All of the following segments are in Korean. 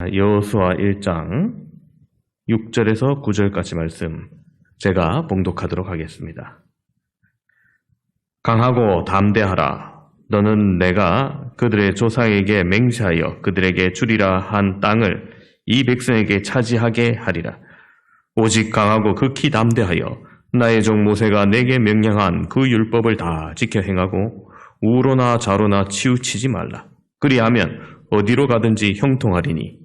여호수아 1장 6절에서 9절까지 말씀 제가 봉독하도록 하겠습니다. 강하고 담대하라. 너는 내가 그들의 조상에게 맹세하여 그들에게 주리라 한 땅을 이 백성에게 차지하게 하리라. 오직 강하고 극히 담대하여 나의 종 모세가 내게 명령한 그 율법을 다 지켜 행하고 우로나 좌로나 치우치지 말라. 그리하면 어디로 가든지 형통하리니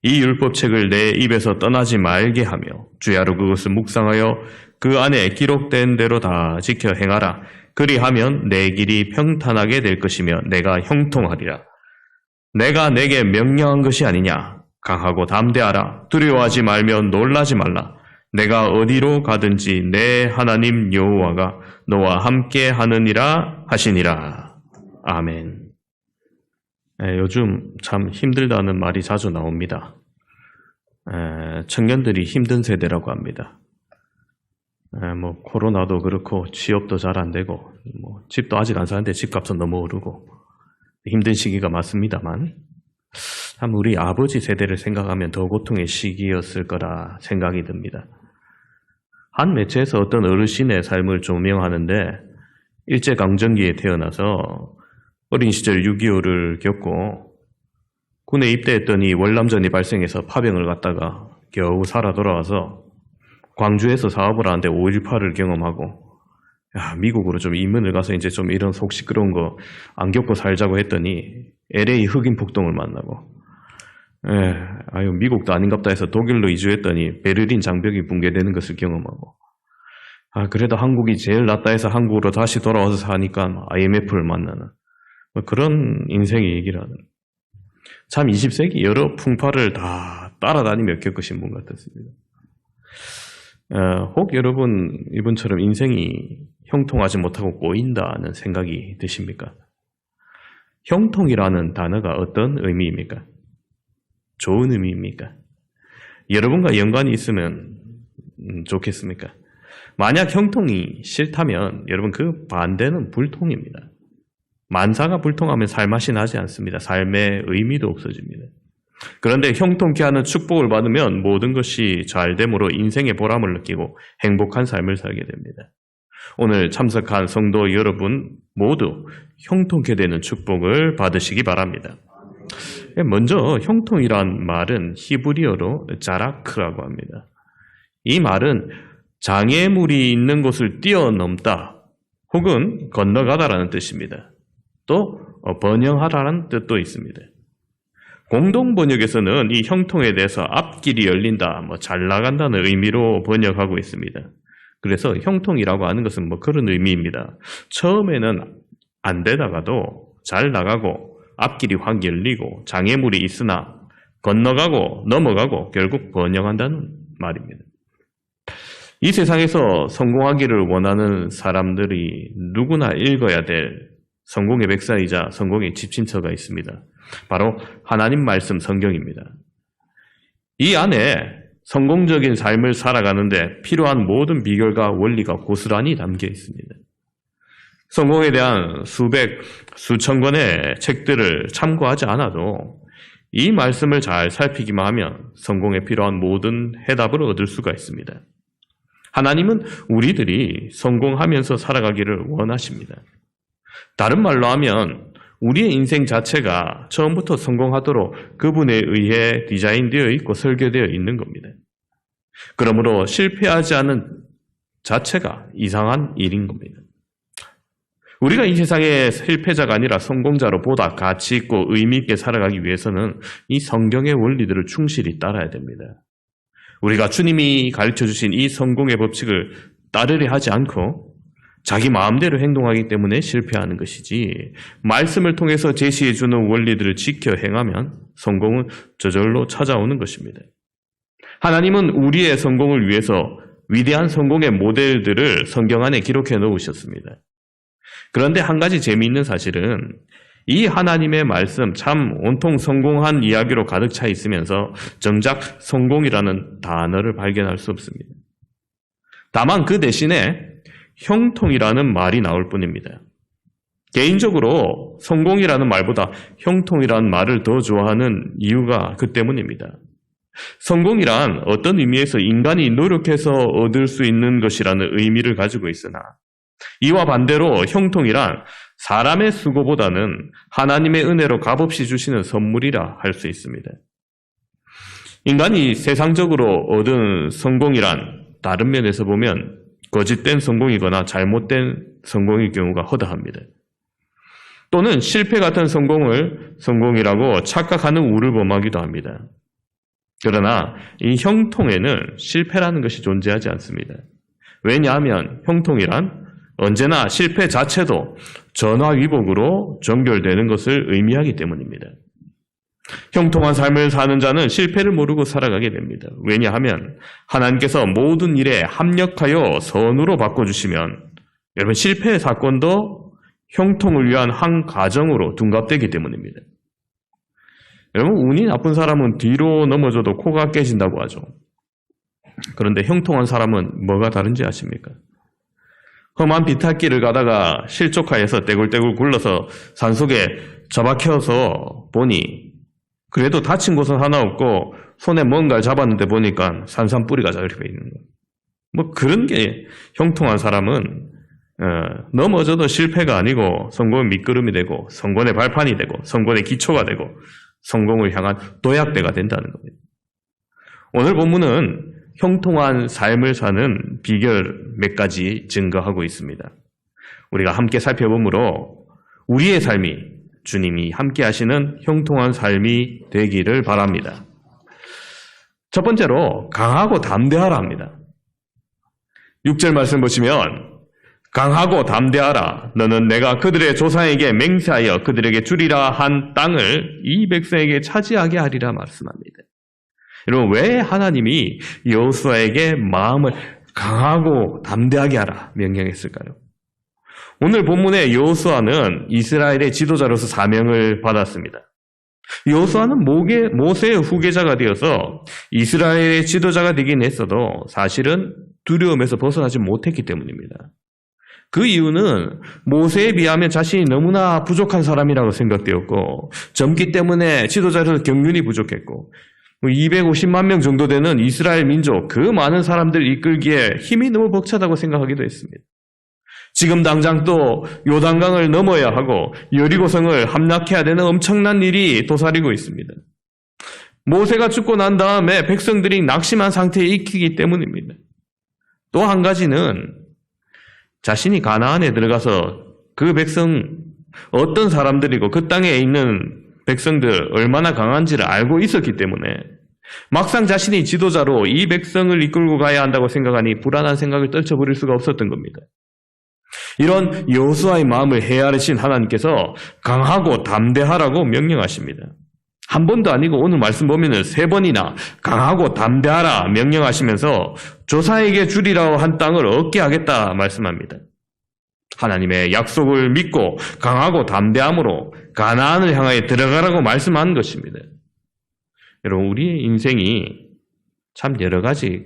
이 율법책을 내 입에서 떠나지 말게 하며 주야로 그것을 묵상하여 그 안에 기록된 대로 다 지켜 행하라. 그리하면 내 길이 평탄하게 될 것이며 내가 형통하리라. 내가 내게 명령한 것이 아니냐. 강하고 담대하라. 두려워하지 말며 놀라지 말라. 내가 어디로 가든지 내 하나님 여호와가 너와 함께 하느니라 하시니라. 아멘. 요즘 참 힘들다는 말이 자주 나옵니다. 청년들이 힘든 세대라고 합니다. 코로나도 그렇고 취업도 잘 안 되고 집도 아직 안 사는데 집값은 너무 오르고 힘든 시기가 맞습니다만 참 우리 아버지 세대를 생각하면 더 고통의 시기였을 거라 생각이 듭니다. 한 매체에서 어떤 어르신의 삶을 조명하는데 일제강점기에 태어나서 어린 시절 6.25를 겪고 군에 입대했더니 월남전이 발생해서 파병을 갔다가 겨우 살아 돌아와서 광주에서 사업을 하는데 5.18을 경험하고 미국으로 좀 이민을 가서 이제 좀 이런 속 시끄러운 거 안 겪고 살자고 했더니 LA 흑인 폭동을 만나고 미국도 아닌갑다 해서 독일로 이주했더니 베를린 장벽이 붕괴되는 것을 경험하고 그래도 한국이 제일 낫다 해서 한국으로 다시 돌아와서 사니까 IMF를 만나는 그런 인생의 얘기를 하는 참 20세기 여러 풍파를 다 따라다니며 겪으신 분 같았습니다. 혹 여러분 이분처럼 인생이 형통하지 못하고 꼬인다는 생각이 드십니까? 형통이라는 단어가 어떤 의미입니까? 좋은 의미입니까? 여러분과 연관이 있으면 좋겠습니까? 만약 형통이 싫다면 여러분 그 반대는 불통입니다. 만사가 불통하면 살맛이 나지 않습니다. 삶의 의미도 없어집니다. 그런데 형통케 하는 축복을 받으면 모든 것이 잘됨으로 인생의 보람을 느끼고 행복한 삶을 살게 됩니다. 오늘 참석한 성도 여러분 모두 형통케 되는 축복을 받으시기 바랍니다. 먼저 형통이란 말은 히브리어로 자라크라고 합니다. 이 말은 장애물이 있는 곳을 뛰어넘다 혹은 건너가다라는 뜻입니다. 또 번영하라는 뜻도 있습니다. 공동 번역에서는 이 형통에 대해서 앞길이 열린다, 잘 나간다는 의미로 번역하고 있습니다. 그래서 형통이라고 하는 것은 그런 의미입니다. 처음에는 안 되다가도 잘 나가고 앞길이 확 열리고 장애물이 있으나 건너가고 넘어가고 결국 번영한다는 말입니다. 이 세상에서 성공하기를 원하는 사람들이 누구나 읽어야 될 성공의 백사이자 성공의 집신처가 있습니다. 바로 하나님 말씀 성경입니다. 이 안에 성공적인 삶을 살아가는데 필요한 모든 비결과 원리가 고스란히 담겨 있습니다. 성공에 대한 수백, 수천 권의 책들을 참고하지 않아도 이 말씀을 잘 살피기만 하면 성공에 필요한 모든 해답을 얻을 수가 있습니다. 하나님은 우리들이 성공하면서 살아가기를 원하십니다. 다른 말로 하면 우리의 인생 자체가 처음부터 성공하도록 그분에 의해 디자인되어 있고 설계되어 있는 겁니다. 그러므로 실패하지 않은 자체가 이상한 일인 겁니다. 우리가 이 세상의 실패자가 아니라 성공자로 보다 가치 있고 의미 있게 살아가기 위해서는 이 성경의 원리들을 충실히 따라야 됩니다. 우리가 주님이 가르쳐 주신 이 성공의 법칙을 따르려 하지 않고 자기 마음대로 행동하기 때문에 실패하는 것이지 말씀을 통해서 제시해 주는 원리들을 지켜 행하면 성공은 저절로 찾아오는 것입니다. 하나님은 우리의 성공을 위해서 위대한 성공의 모델들을 성경 안에 기록해 놓으셨습니다. 그런데 한 가지 재미있는 사실은 이 하나님의 말씀 참 온통 성공한 이야기로 가득 차 있으면서 정작 성공이라는 단어를 발견할 수 없습니다. 다만 그 대신에 형통이라는 말이 나올 뿐입니다. 개인적으로 성공이라는 말보다 형통이라는 말을 더 좋아하는 이유가 그 때문입니다. 성공이란 어떤 의미에서 인간이 노력해서 얻을 수 있는 것이라는 의미를 가지고 있으나 이와 반대로 형통이란 사람의 수고보다는 하나님의 은혜로 값없이 주시는 선물이라 할 수 있습니다. 인간이 세상적으로 얻은 성공이란 다른 면에서 보면 거짓된 성공이거나 잘못된 성공일 경우가 허다합니다. 또는 실패 같은 성공을 성공이라고 착각하는 우를 범하기도 합니다. 그러나 이 형통에는 실패라는 것이 존재하지 않습니다. 왜냐하면 형통이란 언제나 실패 자체도 전화위복으로 전결되는 것을 의미하기 때문입니다. 형통한 삶을 사는 자는 실패를 모르고 살아가게 됩니다. 왜냐하면 하나님께서 모든 일에 합력하여 선으로 바꿔주시면 여러분 실패의 사건도 형통을 위한 한 과정으로 둔갑되기 때문입니다. 여러분 운이 나쁜 사람은 뒤로 넘어져도 코가 깨진다고 하죠. 그런데 형통한 사람은 뭐가 다른지 아십니까? 험한 비탈길을 가다가 실족하여서 떼굴떼굴 굴러서 산속에 처박혀서 보니 그래도 다친 곳은 하나 없고 손에 뭔가를 잡았는데 보니까 산산뿌리가 저렇게 있는 거예요. 뭐 그런 게 형통한 사람은 넘어져도 실패가 아니고 성공의 밑거름이 되고 성공의 발판이 되고 성공의 기초가 되고 성공을 향한 도약대가 된다는 겁니다. 오늘 본문은 형통한 삶을 사는 비결 몇 가지 증거하고 있습니다. 우리가 함께 살펴보므로 우리의 삶이 주님이 함께 하시는 형통한 삶이 되기를 바랍니다. 첫 번째로 강하고 담대하라 합니다. 6절 말씀 보시면 강하고 담대하라. 너는 내가 그들의 조상에게 맹세하여 그들에게 주리라 한 땅을 이 백성에게 차지하게 하리라 말씀합니다. 여러분 왜 하나님이 여호수아에게 마음을 강하고 담대하게 하라 명령했을까요? 오늘 본문의 여호수아는 이스라엘의 지도자로서 사명을 받았습니다. 여호수아는 모세의 후계자가 되어서 이스라엘의 지도자가 되긴 했어도 사실은 두려움에서 벗어나지 못했기 때문입니다. 그 이유는 모세에 비하면 자신이 너무나 부족한 사람이라고 생각되었고 젊기 때문에 지도자로서 경륜이 부족했고 250만 명 정도 되는 이스라엘 민족 그 많은 사람들 이끌기에 힘이 너무 벅차다고 생각하기도 했습니다. 지금 당장 또 요단강을 넘어야 하고 여리고성을 함락해야 되는 엄청난 일이 도사리고 있습니다. 모세가 죽고 난 다음에 백성들이 낙심한 상태에 익히기 때문입니다. 또 한 가지는 자신이 가나안에 들어가서 그 백성 어떤 사람들이고 그 땅에 있는 백성들 얼마나 강한지를 알고 있었기 때문에 막상 자신이 지도자로 이 백성을 이끌고 가야 한다고 생각하니 불안한 생각을 떨쳐버릴 수가 없었던 겁니다. 이런 여호수아의 마음을 헤아리신 하나님께서 강하고 담대하라고 명령하십니다. 한 번도 아니고 오늘 말씀 보면은 3번이나 강하고 담대하라 명령하시면서 조상에게 주리라 한 땅을 얻게 하겠다 말씀합니다. 하나님의 약속을 믿고 강하고 담대함으로 가나안을 향하여 들어가라고 말씀한 것입니다. 여러분 우리의 인생이 참 여러 가지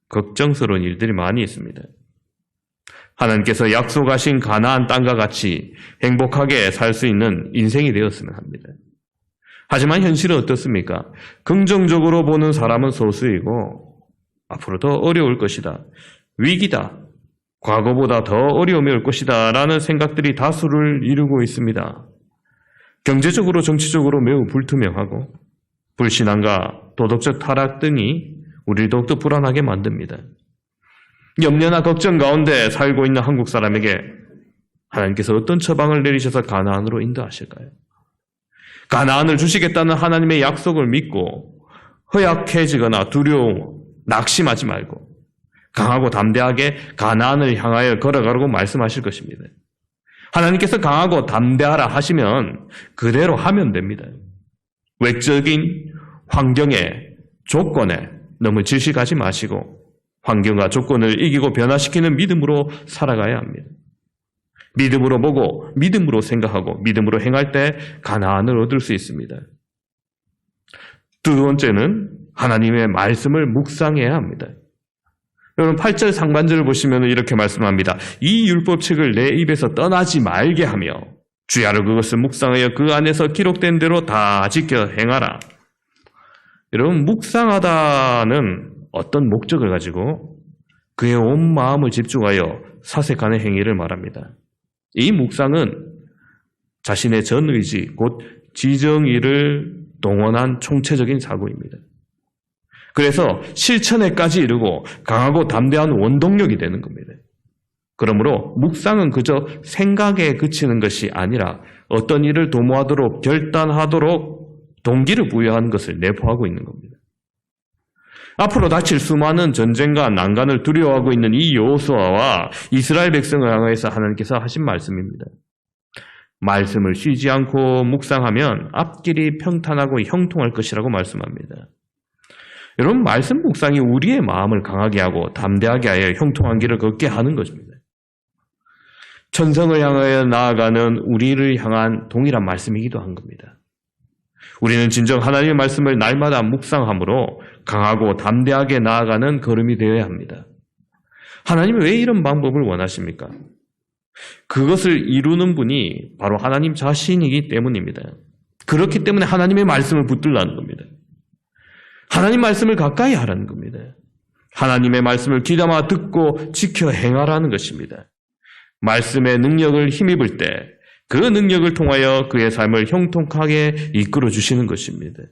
걱정스러운 일들이 많이 있습니다. 하나님께서 약속하신 가나안 땅과 같이 행복하게 살 수 있는 인생이 되었으면 합니다. 하지만 현실은 어떻습니까? 긍정적으로 보는 사람은 소수이고 앞으로 더 어려울 것이다. 위기다. 과거보다 더 어려움이 올 것이다. 라는 생각들이 다수를 이루고 있습니다. 경제적으로 정치적으로 매우 불투명하고 불신앙과 도덕적 타락 등이 우리를 더욱더 불안하게 만듭니다. 염려나 걱정 가운데 살고 있는 한국 사람에게 하나님께서 어떤 처방을 내리셔서 가나안으로 인도하실까요? 가나안을 주시겠다는 하나님의 약속을 믿고 허약해지거나 두려움, 낙심하지 말고 강하고 담대하게 가나안을 향하여 걸어가라고 말씀하실 것입니다. 하나님께서 강하고 담대하라 하시면 그대로 하면 됩니다. 외적인 환경에, 조건에 너무 질식하지 마시고 환경과 조건을 이기고 변화시키는 믿음으로 살아가야 합니다. 믿음으로 보고 믿음으로 생각하고 믿음으로 행할 때 가나안을 얻을 수 있습니다. 두 번째는 하나님의 말씀을 묵상해야 합니다. 여러분 8절 상반절을 보시면 이렇게 말씀합니다. 이 율법책을 내 입에서 떠나지 말게 하며 주야로 그것을 묵상하여 그 안에서 기록된 대로 다 지켜 행하라. 여러분, 묵상하다는 어떤 목적을 가지고 그의 온 마음을 집중하여 사색하는 행위를 말합니다. 이 묵상은 자신의 전의지, 곧 지정의를 동원한 총체적인 사고입니다. 그래서 실천에까지 이르고 강하고 담대한 원동력이 되는 겁니다. 그러므로 묵상은 그저 생각에 그치는 것이 아니라 어떤 일을 도모하도록 결단하도록 동기를 부여하는 것을 내포하고 있는 겁니다. 앞으로 닥칠 수많은 전쟁과 난간을 두려워하고 있는 이 여호수아와 이스라엘 백성을 향해서 하나님께서 하신 말씀입니다. 말씀을 쉬지 않고 묵상하면 앞길이 평탄하고 형통할 것이라고 말씀합니다. 여러분, 말씀 묵상이 우리의 마음을 강하게 하고 담대하게 하여 형통한 길을 걷게 하는 것입니다. 천성을 향하여 나아가는 우리를 향한 동일한 말씀이기도 한 겁니다. 우리는 진정 하나님의 말씀을 날마다 묵상함으로 강하고 담대하게 나아가는 걸음이 되어야 합니다. 하나님은 왜 이런 방법을 원하십니까? 그것을 이루는 분이 바로 하나님 자신이기 때문입니다. 그렇기 때문에 하나님의 말씀을 붙들라는 겁니다. 하나님 말씀을 가까이 하라는 겁니다. 하나님의 말씀을 귀담아 듣고 지켜 행하라는 것입니다. 말씀의 능력을 힘입을 때 그 능력을 통하여 그의 삶을 형통하게 이끌어 주시는 것입니다.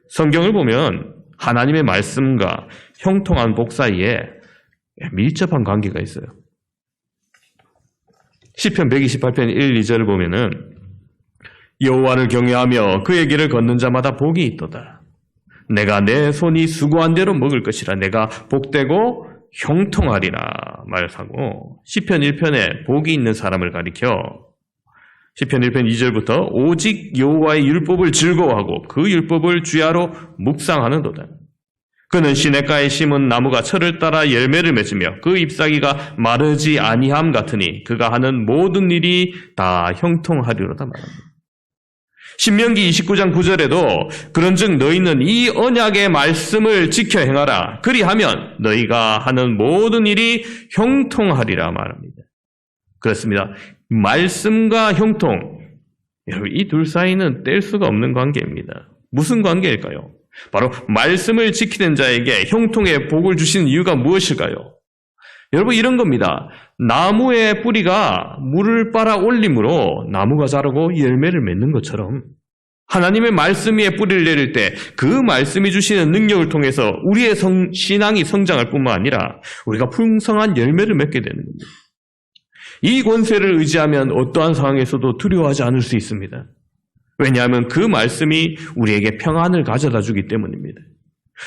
성경을 보면 하나님의 말씀과 형통한 복 사이에 밀접한 관계가 있어요. 시편 128편 1, 2절을 보면은 여호와를 경외하며 그의 길을 걷는 자마다 복이 있도다. 내가 내 손이 수고한 대로 먹을 것이라. 내가 복되고 형통하리라 말하고, 시편 1편에 복이 있는 사람을 가리켜 시편 1편 2절부터 오직 여호와의 율법을 즐거워하고 그 율법을 주야로 묵상하는도다. 그는 시냇가에 심은 나무가 철을 따라 열매를 맺으며 그 잎사귀가 마르지 아니함 같으니 그가 하는 모든 일이 다 형통하리로다 말합니다. 신명기 29장 9절에도 그런즉 너희는 이 언약의 말씀을 지켜 행하라. 그리하면 너희가 하는 모든 일이 형통하리라 말합니다. 그렇습니다. 말씀과 형통, 여러분, 이 둘 사이는 뗄 수가 없는 관계입니다. 무슨 관계일까요? 바로 말씀을 지키는 자에게 형통의 복을 주시는 이유가 무엇일까요? 여러분, 이런 겁니다. 나무의 뿌리가 물을 빨아 올림으로 나무가 자라고 열매를 맺는 것처럼 하나님의 말씀 위에 뿌리를 내릴 때 그 말씀이 주시는 능력을 통해서 우리의 신앙이 성장할 뿐만 아니라 우리가 풍성한 열매를 맺게 되는 겁니다. 이 권세를 의지하면 어떠한 상황에서도 두려워하지 않을 수 있습니다. 왜냐하면 그 말씀이 우리에게 평안을 가져다 주기 때문입니다.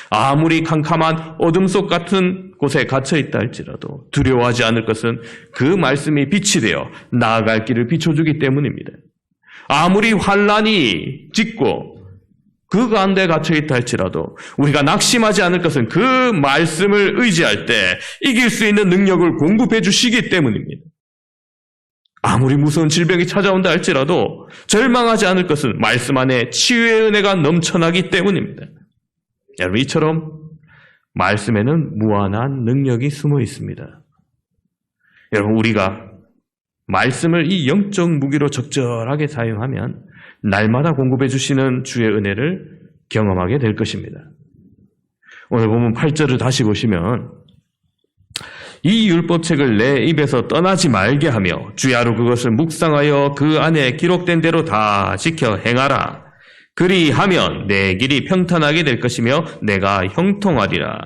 아무리 캄캄한 어둠 속 같은 곳에 갇혀 있다 할지라도 두려워하지 않을 것은 그 말씀이 빛이 되어 나아갈 길을 비춰주기 때문입니다. 아무리 환란이 짙고 그 가운데 갇혀 있다 할지라도 우리가 낙심하지 않을 것은 그 말씀을 의지할 때 이길 수 있는 능력을 공급해 주시기 때문입니다. 아무리 무서운 질병이 찾아온다 할지라도 절망하지 않을 것은 말씀 안에 치유의 은혜가 넘쳐나기 때문입니다. 여러분, 이처럼 말씀에는 무한한 능력이 숨어 있습니다. 여러분, 우리가 말씀을 이 영적 무기로 적절하게 사용하면 날마다 공급해 주시는 주의 은혜를 경험하게 될 것입니다. 오늘 보면 8절을 다시 보시면 이 율법책을 내 입에서 떠나지 말게 하며 주야로 그것을 묵상하여 그 안에 기록된 대로 다 지켜 행하라. 그리하면 내 길이 평탄하게 될 것이며 내가 형통하리라.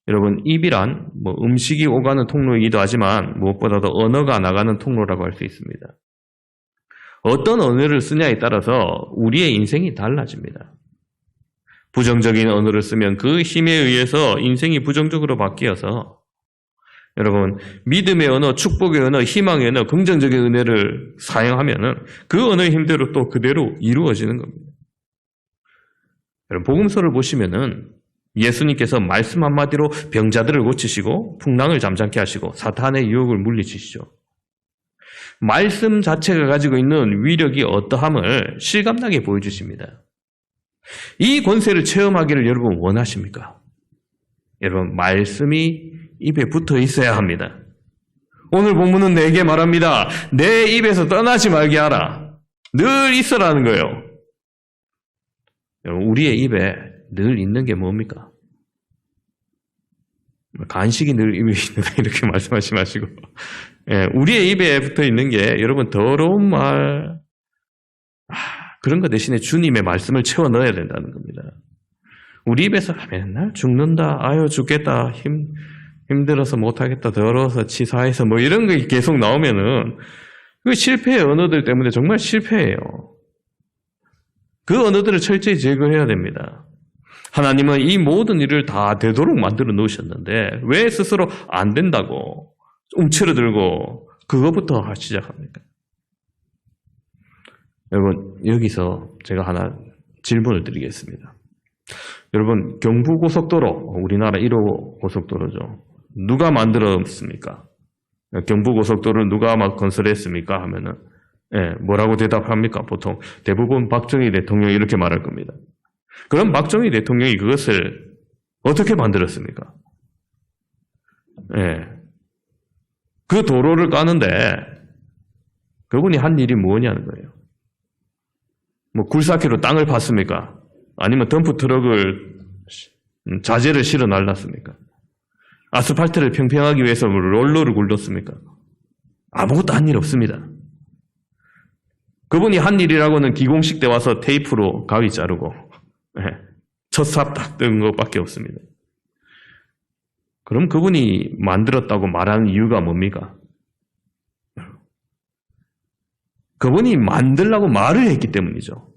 여러분, 입이란 음식이 오가는 통로이기도 하지만 무엇보다도 언어가 나가는 통로라고 할 수 있습니다. 어떤 언어를 쓰냐에 따라서 우리의 인생이 달라집니다. 부정적인 언어를 쓰면 그 힘에 의해서 인생이 부정적으로 바뀌어서 여러분, 믿음의 언어, 축복의 언어, 희망의 언어, 긍정적인 은혜를 사용하면은 그 언어의 힘대로 또 그대로 이루어지는 겁니다. 여러분, 복음서를 보시면은 예수님께서 말씀 한마디로 병자들을 고치시고 풍랑을 잠잠케 하시고 사탄의 유혹을 물리치시죠. 말씀 자체가 가지고 있는 위력이 어떠함을 실감나게 보여주십니다. 이 권세를 체험하기를 여러분 원하십니까? 여러분, 말씀이 입에 붙어 있어야 합니다. 오늘 본문은 내게 말합니다. 내 입에서 떠나지 말게 하라. 늘 있어라는 거예요. 우리의 입에 늘 있는 게 뭡니까? 간식이 늘 입에 있는다 이렇게 말씀하지 마시고 우리의 입에 붙어 있는 게 여러분 더러운 말 그런 거 대신에 주님의 말씀을 채워 넣어야 된다는 겁니다. 우리 입에서 맨날 죽는다, 아유 죽겠다, 힘들어서 못하겠다, 더러워서 치사해서 뭐 이런 게 계속 나오면은 그 실패의 언어들 때문에 정말 실패해요. 그 언어들을 철저히 제거해야 됩니다. 하나님은 이 모든 일을 다 되도록 만들어 놓으셨는데 왜 스스로 안 된다고 움츠러들고 그거부터 시작합니까? 여러분 여기서 제가 하나 질문을 드리겠습니다. 여러분 경부고속도로 우리나라 1호 고속도로죠. 누가 만들었습니까? 경부고속도로를 누가 막 건설했습니까? 하면은 뭐라고 대답합니까? 보통 대부분 박정희 대통령이 이렇게 말할 겁니다. 그럼 박정희 대통령이 그것을 어떻게 만들었습니까? 그 도로를 까는데 그분이 한 일이 뭐냐는 거예요. 뭐 굴삭기로 땅을 팠습니까? 아니면 덤프 트럭을 자재를 실어 날랐습니까? 아스팔트를 평평하기 위해서 롤러를 굴렸습니까? 아무것도 한 일 없습니다. 그분이 한 일이라고는 기공식 때 와서 테이프로 가위 자르고 첫삽 딱 뜬 것밖에 없습니다. 그럼 그분이 만들었다고 말하는 이유가 뭡니까? 그분이 만들라고 말을 했기 때문이죠.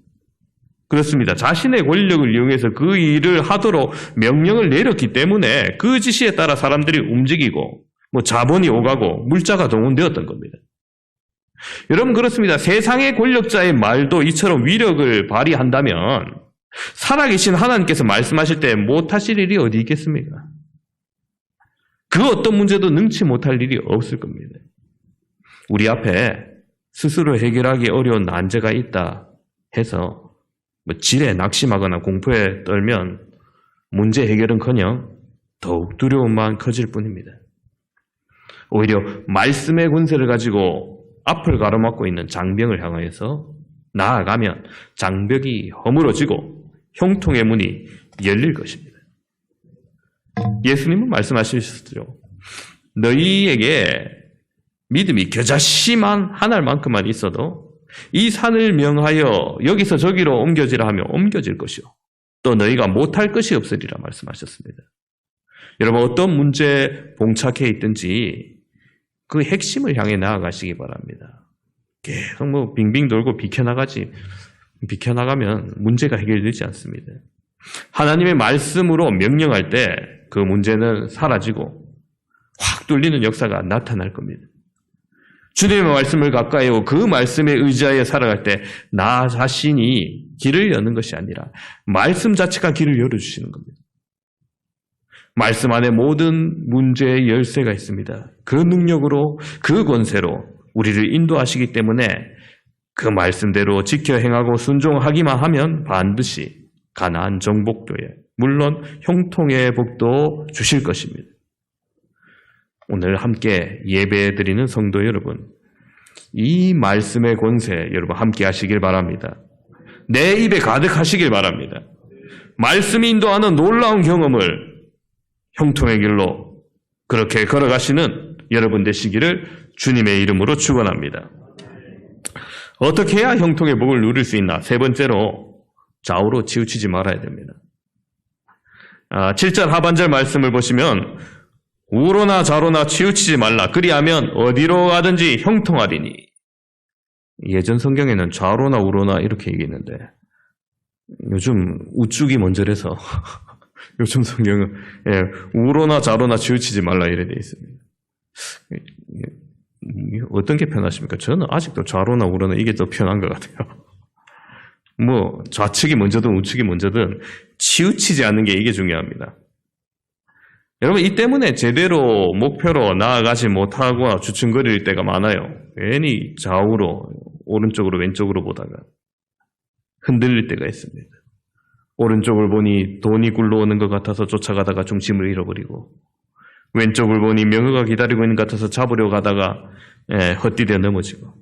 그렇습니다. 자신의 권력을 이용해서 그 일을 하도록 명령을 내렸기 때문에 그 지시에 따라 사람들이 움직이고 뭐 자본이 오가고 물자가 동원되었던 겁니다. 여러분 그렇습니다. 세상의 권력자의 말도 이처럼 위력을 발휘한다면 살아계신 하나님께서 말씀하실 때 못하실 일이 어디 있겠습니까? 그 어떤 문제도 능치 못할 일이 없을 겁니다. 우리 앞에 스스로 해결하기 어려운 난제가 있다 해서 질에 낙심하거나 공포에 떨면 문제 해결은커녕 더욱 두려움만 커질 뿐입니다. 오히려 말씀의 권세를 가지고 앞을 가로막고 있는 장벽을 향하여서 나아가면 장벽이 허물어지고 형통의 문이 열릴 것입니다. 예수님은 말씀하셨죠. 너희에게 믿음이 겨자씨만 하나만큼만 있어도 이 산을 명하여 여기서 저기로 옮겨지라 하면 옮겨질 것이요. 또 너희가 못할 것이 없으리라 말씀하셨습니다. 여러분 어떤 문제에 봉착해 있든지 그 핵심을 향해 나아가시기 바랍니다. 계속 뭐 빙빙 돌고 비켜나가면 문제가 해결되지 않습니다. 하나님의 말씀으로 명령할 때 그 문제는 사라지고 확 뚫리는 역사가 나타날 겁니다. 주님의 말씀을 가까이 하고 그 말씀에 의지하여 살아갈 때 나 자신이 길을 여는 것이 아니라 말씀 자체가 길을 열어주시는 겁니다. 말씀 안에 모든 문제의 열쇠가 있습니다. 그 능력으로 그 권세로 우리를 인도하시기 때문에 그 말씀대로 지켜 행하고 순종하기만 하면 반드시 가나안 정복도에 물론 형통의 복도 주실 것입니다. 오늘 함께 예배드리는 성도 여러분, 이 말씀의 권세 여러분 함께 하시길 바랍니다. 내 입에 가득하시길 바랍니다. 말씀이 인도하는 놀라운 경험을 형통의 길로 그렇게 걸어가시는 여러분 되시기를 주님의 이름으로 축원합니다. 어떻게 해야 형통의 복을 누릴 수 있나? 세 번째로 좌우로 치우치지 말아야 됩니다. 7절 하반절 말씀을 보시면 우로나 좌로나 치우치지 말라. 그리하면 어디로 가든지 형통하리니. 예전 성경에는 좌로나 우로나 이렇게 얘기했는데 요즘 우측이 먼저라서 요즘 성경은 우로나 좌로나 치우치지 말라 이래 돼 있습니다. 어떤 게 편하십니까? 저는 아직도 좌로나 우로나 이게 더 편한 것 같아요. 뭐 좌측이 먼저든 우측이 먼저든 치우치지 않는 게 이게 중요합니다. 여러분 이 때문에 제대로 목표로 나아가지 못하고 주춤거릴 때가 많아요. 괜히 좌우로 오른쪽으로 왼쪽으로 보다가 흔들릴 때가 있습니다. 오른쪽을 보니 돈이 굴러오는 것 같아서 쫓아가다가 중심을 잃어버리고 왼쪽을 보니 명어가 기다리고 있는 것 같아서 잡으려고 가다가 헛디뎌 넘어지고.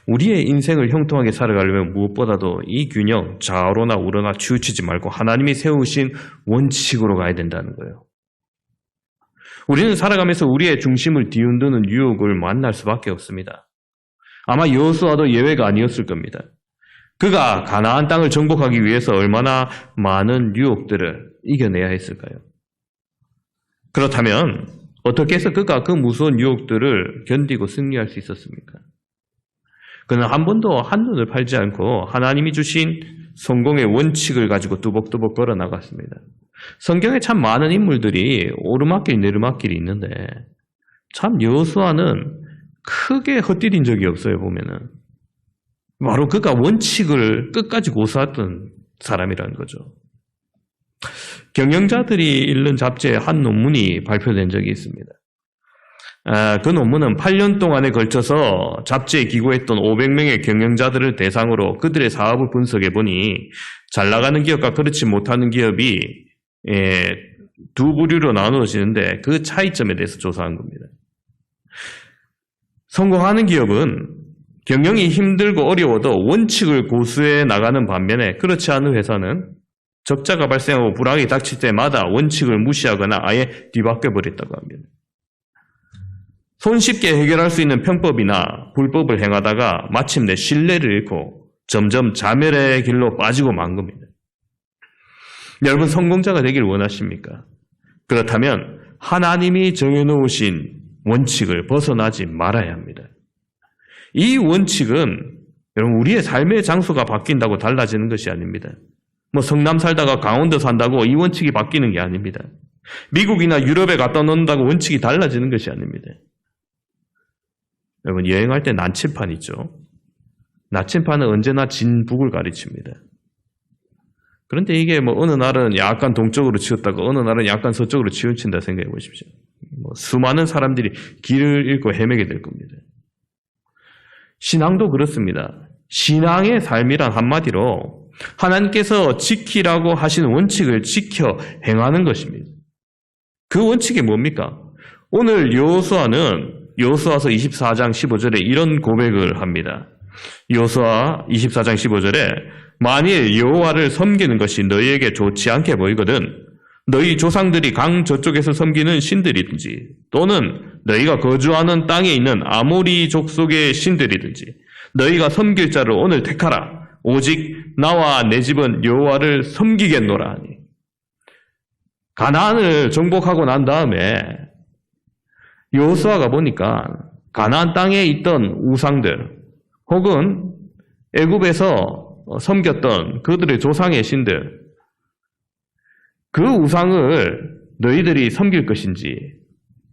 우리의 인생을 형통하게 살아가려면 무엇보다도 이 균형, 좌우로나 우로나 치우치지 말고 하나님이 세우신 원칙으로 가야 된다는 거예요. 우리는 살아가면서 우리의 중심을 뒤흔드는 유혹을 만날 수밖에 없습니다. 아마 여호수아도 예외가 아니었을 겁니다. 그가 가나안 땅을 정복하기 위해서 얼마나 많은 유혹들을 이겨내야 했을까요? 그렇다면 어떻게 해서 그가 그 무서운 유혹들을 견디고 승리할 수 있었습니까? 그는 한 번도 한눈을 팔지 않고 하나님이 주신 성공의 원칙을 가지고 뚜벅뚜벅 걸어 나갔습니다. 성경에 참 많은 인물들이 오르막길 내리막길이 있는데 참 여호수아는 크게 헛디딘 적이 없어요. 보면은 바로 그가 원칙을 끝까지 고수했던 사람이라는 거죠. 경영자들이 읽는 잡지에 한 논문이 발표된 적이 있습니다. 그 논문은 8년 동안에 걸쳐서 잡지에 기고했던 500명의 경영자들을 대상으로 그들의 사업을 분석해 보니 잘 나가는 기업과 그렇지 못하는 기업이 두 부류로 나누어지는데 그 차이점에 대해서 조사한 겁니다. 성공하는 기업은 경영이 힘들고 어려워도 원칙을 고수해 나가는 반면에 그렇지 않은 회사는 적자가 발생하고 불황이 닥칠 때마다 원칙을 무시하거나 아예 뒤바뀌어 버렸다고 합니다. 손쉽게 해결할 수 있는 편법이나 불법을 행하다가 마침내 신뢰를 잃고 점점 자멸의 길로 빠지고 만 겁니다. 여러분 성공자가 되길 원하십니까? 그렇다면 하나님이 정해놓으신 원칙을 벗어나지 말아야 합니다. 이 원칙은 여러분 우리의 삶의 장소가 바뀐다고 달라지는 것이 아닙니다. 성남 살다가 강원도 산다고 이 원칙이 바뀌는 게 아닙니다. 미국이나 유럽에 갔다 논다고 원칙이 달라지는 것이 아닙니다. 여러분 여행할 때 나침판 있죠? 나침판은 언제나 진북을 가르칩니다. 그런데 이게 어느 날은 약간 동쪽으로 치웠다가 어느 날은 약간 서쪽으로 치우친다 생각해 보십시오. 수많은 사람들이 길을 잃고 헤매게 될 겁니다. 신앙도 그렇습니다. 신앙의 삶이란 한마디로 하나님께서 지키라고 하신 원칙을 지켜 행하는 것입니다. 그 원칙이 뭡니까? 오늘 여호수아서 24장 15절에 이런 고백을 합니다. 여호수아 24장 15절에 만일 여호와를 섬기는 것이 너희에게 좋지 않게 보이거든 너희 조상들이 강 저쪽에서 섬기는 신들이든지 또는 너희가 거주하는 땅에 있는 아모리 족속의 신들이든지 너희가 섬길 자를 오늘 택하라. 오직 나와 내 집은 여호와를 섬기겠노라 하니. 가나안을 정복하고 난 다음에 여호수아가 보니까 가나안 땅에 있던 우상들 혹은 애굽에서 섬겼던 그들의 조상의 신들 그 우상을 너희들이 섬길 것인지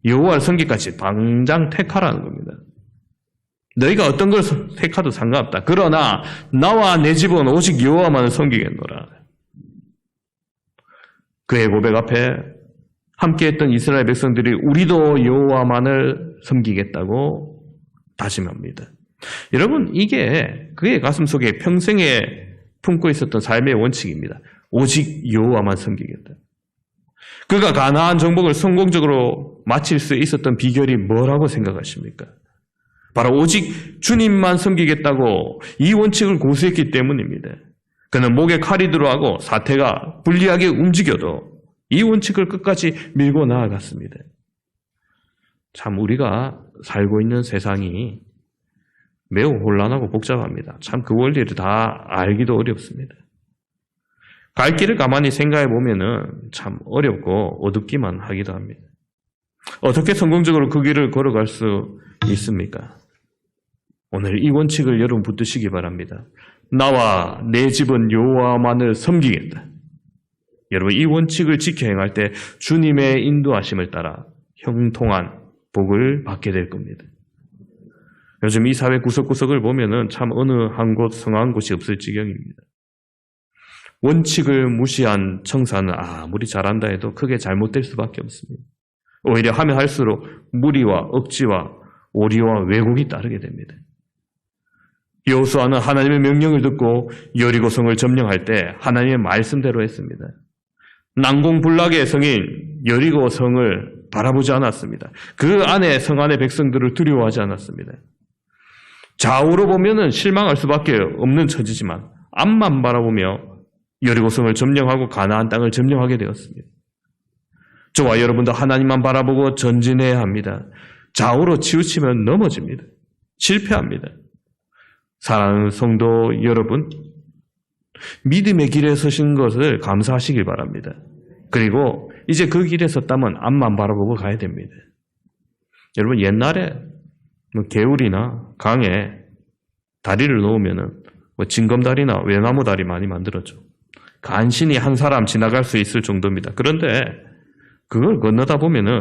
여호와를 섬길까지 당장 택하라는 겁니다. 너희가 어떤 걸 택하도 상관없다. 그러나 나와 내 집은 오직 여호와만을 섬기겠노라. 그의 고백 앞에 함께했던 이스라엘 백성들이 우리도 여호와만을 섬기겠다고 다짐합니다. 여러분 이게 그의 가슴 속에 평생에 품고 있었던 삶의 원칙입니다. 오직 여호와만 섬기겠다. 그가 가나안 정복을 성공적으로 마칠 수 있었던 비결이 뭐라고 생각하십니까? 바로 오직 주님만 섬기겠다고 이 원칙을 고수했기 때문입니다. 그는 목에 칼이 들어가고 사태가 불리하게 움직여도 이 원칙을 끝까지 밀고 나아갔습니다. 참 우리가 살고 있는 세상이 매우 혼란하고 복잡합니다. 참 그 원리를 다 알기도 어렵습니다. 갈 길을 가만히 생각해 보면은 참 어렵고 어둡기만 하기도 합니다. 어떻게 성공적으로 그 길을 걸어갈 수 있습니까? 오늘 이 원칙을 여러분 붙드시기 바랍니다. 나와 내 집은 여호와만을 섬기겠다. 여러분 이 원칙을 지켜 행할 때 주님의 인도하심을 따라 형통한 복을 받게 될 겁니다. 요즘 이 사회 구석구석을 보면은 참 어느 한 곳 성한 곳이 없을 지경입니다. 원칙을 무시한 청사는 아무리 잘한다 해도 크게 잘못될 수밖에 없습니다. 오히려 하면 할수록 무리와 억지와 오리와 왜곡이 따르게 됩니다. 여호수아는 하나님의 명령을 듣고 여리고성을 점령할 때 하나님의 말씀대로 했습니다. 난공불락의 성인 여리고 성을 바라보지 않았습니다. 그 안에 성 안의 백성들을 두려워하지 않았습니다. 좌우로 보면은 실망할 수밖에 없는 처지지만 앞만 바라보며 여리고 성을 점령하고 가나안 땅을 점령하게 되었습니다. 저와 여러분도 하나님만 바라보고 전진해야 합니다. 좌우로 치우치면 넘어집니다. 실패합니다. 사랑하는 성도 여러분, 믿음의 길에 서신 것을 감사하시길 바랍니다. 그리고 이제 그 길에 섰다면 앞만 바라보고 가야 됩니다. 여러분, 옛날에 개울이나 강에 다리를 놓으면은 징검다리나 외나무다리 많이 만들었죠. 간신히 한 사람 지나갈 수 있을 정도입니다. 그런데 그걸 건너다 보면은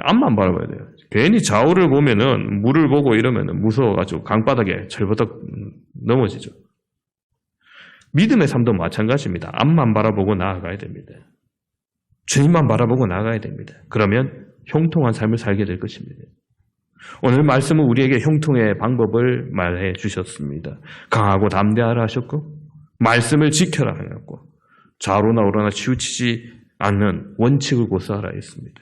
앞만 바라봐야 돼요. 괜히 좌우를 보면은 물을 보고 이러면은 무서워가지고 강바닥에 철버덕 넘어지죠. 믿음의 삶도 마찬가지입니다. 앞만 바라보고 나아가야 됩니다. 주님만 바라보고 나아가야 됩니다. 그러면 형통한 삶을 살게 될 것입니다. 오늘 말씀은 우리에게 형통의 방법을 말해 주셨습니다. 강하고 담대하라 하셨고 말씀을 지켜라 하셨고 좌우로나 우로나 치우치지 않는 원칙을 고수하라 했습니다.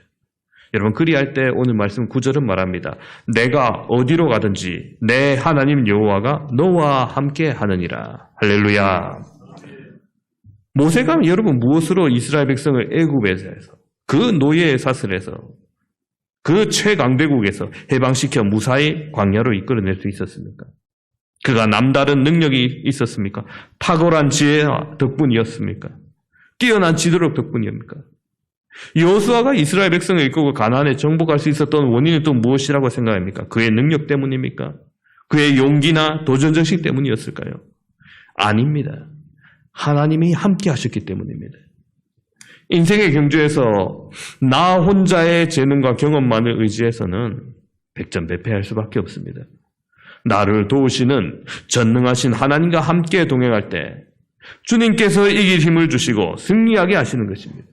여러분, 그리할 때 오늘 말씀 9절은 말합니다. 내가 어디로 가든지 내 하나님 여호와가 너와 함께 하느니라. 할렐루야. 모세가 여러분 무엇으로 이스라엘 백성을 애굽에서 그 노예의 사슬에서 그 최강대국에서 해방시켜 무사히 광야로 이끌어낼 수 있었습니까? 그가 남다른 능력이 있었습니까? 탁월한 지혜 덕분이었습니까? 뛰어난 지도력 덕분이었습니까? 여호수아가 이스라엘 백성을 이끌고 가나안에 정복할 수 있었던 원인은 또 무엇이라고 생각합니까? 그의 능력 때문입니까? 그의 용기나 도전정신 때문이었을까요? 아닙니다. 하나님이 함께 하셨기 때문입니다. 인생의 경주에서 나 혼자의 재능과 경험만을 의지해서는 백전백패할 수밖에 없습니다. 나를 도우시는 전능하신 하나님과 함께 동행할 때 주님께서 이길 힘을 주시고 승리하게 하시는 것입니다.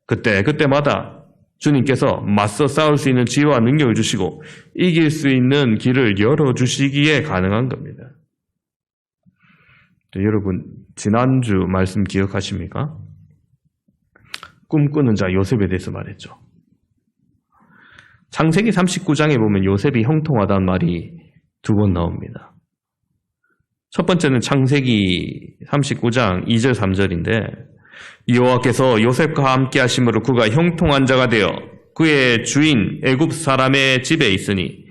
그때마다 주님께서 맞서 싸울 수 있는 지혜와 능력을 주시고 이길 수 있는 길을 열어주시기에 가능한 겁니다. 여러분, 지난주 말씀 기억하십니까? 꿈꾸는 자 요셉에 대해서 말했죠. 창세기 39장에 보면 요셉이 형통하다는 말이 2번 나옵니다. 첫 번째는 창세기 39장 2절 3절인데 여호와께서 요셉과 함께 하심으로 그가 형통한 자가 되어 그의 주인 애굽 사람의 집에 있으니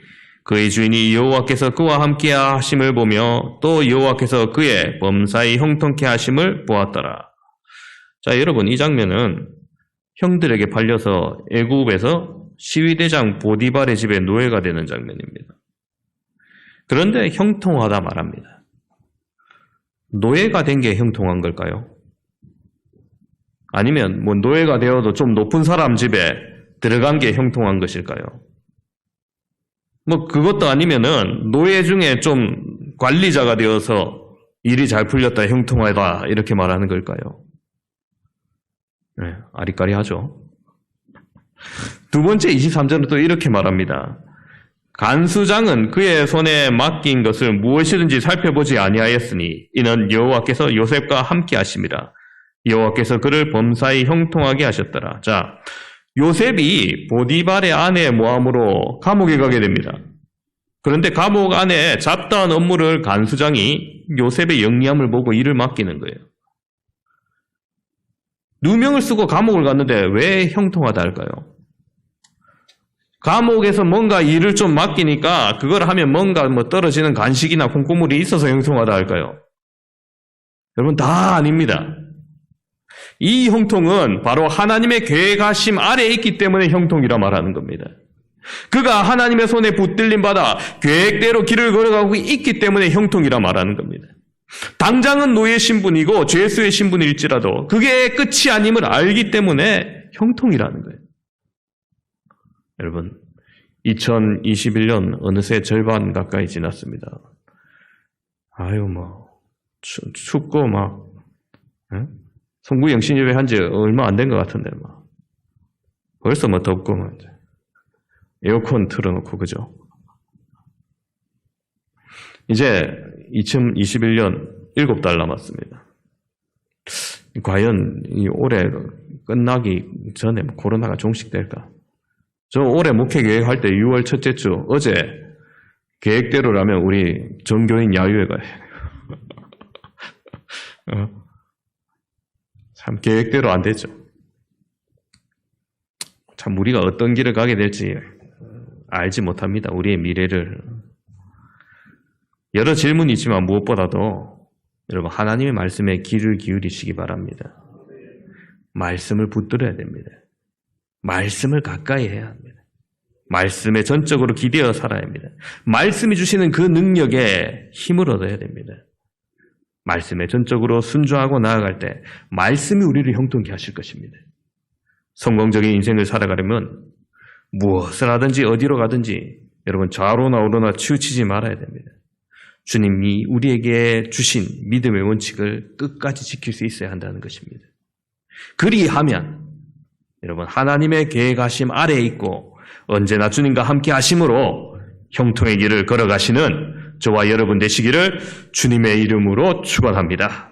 그의 주인이 여호와께서 그와 함께 하심을 보며 또 여호와께서 그의 범사히 형통케 하심을 보았더라. 자, 여러분, 이 장면은 형들에게 팔려서 애굽에서 시위대장 보디발의 집에 노예가 되는 장면입니다. 그런데 형통하다 말합니다. 노예가 된 게 형통한 걸까요? 아니면 노예가 되어도 좀 높은 사람 집에 들어간 게 형통한 것일까요? 그것도 아니면은 노예 중에 좀 관리자가 되어서 일이 잘 풀렸다, 형통하다 이렇게 말하는 걸까요? 네, 아리까리하죠. 두 번째 23절은 또 이렇게 말합니다. 간수장은 그의 손에 맡긴 것을 무엇이든지 살펴보지 아니하였으니 이는 여호와께서 요셉과 함께 하심이라. 여호와께서 그를 범사히 형통하게 하셨더라. 자, 요셉이 보디발의 아내 모함으로 감옥에 가게 됩니다. 그런데 감옥 안에 잡다한 업무를 간수장이 요셉의 영리함을 보고 일을 맡기는 거예요. 누명을 쓰고 감옥을 갔는데 왜 형통하다 할까요? 감옥에서 뭔가 일을 좀 맡기니까 그걸 하면 뭔가 떨어지는 간식이나 콩고물이 있어서 형통하다 할까요? 여러분, 다 아닙니다. 이 형통은 바로 하나님의 계획하심 아래에 있기 때문에 형통이라 말하는 겁니다. 그가 하나님의 손에 붙들림 받아 계획대로 길을 걸어가고 있기 때문에 형통이라 말하는 겁니다. 당장은 노예 신분이고 죄수의 신분일지라도 그게 끝이 아님을 알기 때문에 형통이라는 거예요. 여러분, 2021년 어느새 절반 가까이 지났습니다. 춥고 송구 영신 예배 한 지 얼마 안 된 것 같은데 벌써 덥고 에어컨 틀어놓고 그죠? 이제 2021년 7달 남았습니다. 과연 이 올해 끝나기 전에 코로나가 종식될까? 저 올해 목회 계획할 때 6월 첫째 주 어제 계획대로라면 우리 전교인 야유회 가요. 참 계획대로 안 되죠. 참 우리가 어떤 길을 가게 될지 알지 못합니다. 우리의 미래를. 여러 질문이 있지만 무엇보다도 여러분 하나님의 말씀에 귀를 기울이시기 바랍니다. 말씀을 붙들어야 됩니다. 말씀을 가까이 해야 합니다. 말씀에 전적으로 기대어 살아야 합니다. 말씀이 주시는 그 능력에 힘을 얻어야 됩니다. 말씀에 전적으로 순종하고 나아갈 때 말씀이 우리를 형통케 하실 것입니다. 성공적인 인생을 살아가려면 무엇을 하든지 어디로 가든지 여러분 좌로나 우로나 치우치지 말아야 됩니다. 주님이 우리에게 주신 믿음의 원칙을 끝까지 지킬 수 있어야 한다는 것입니다. 그리하면 여러분 하나님의 계획하심 아래에 있고 언제나 주님과 함께 하심으로 형통의 길을 걸어가시는 저와 여러분 되시기를 주님의 이름으로 축원합니다.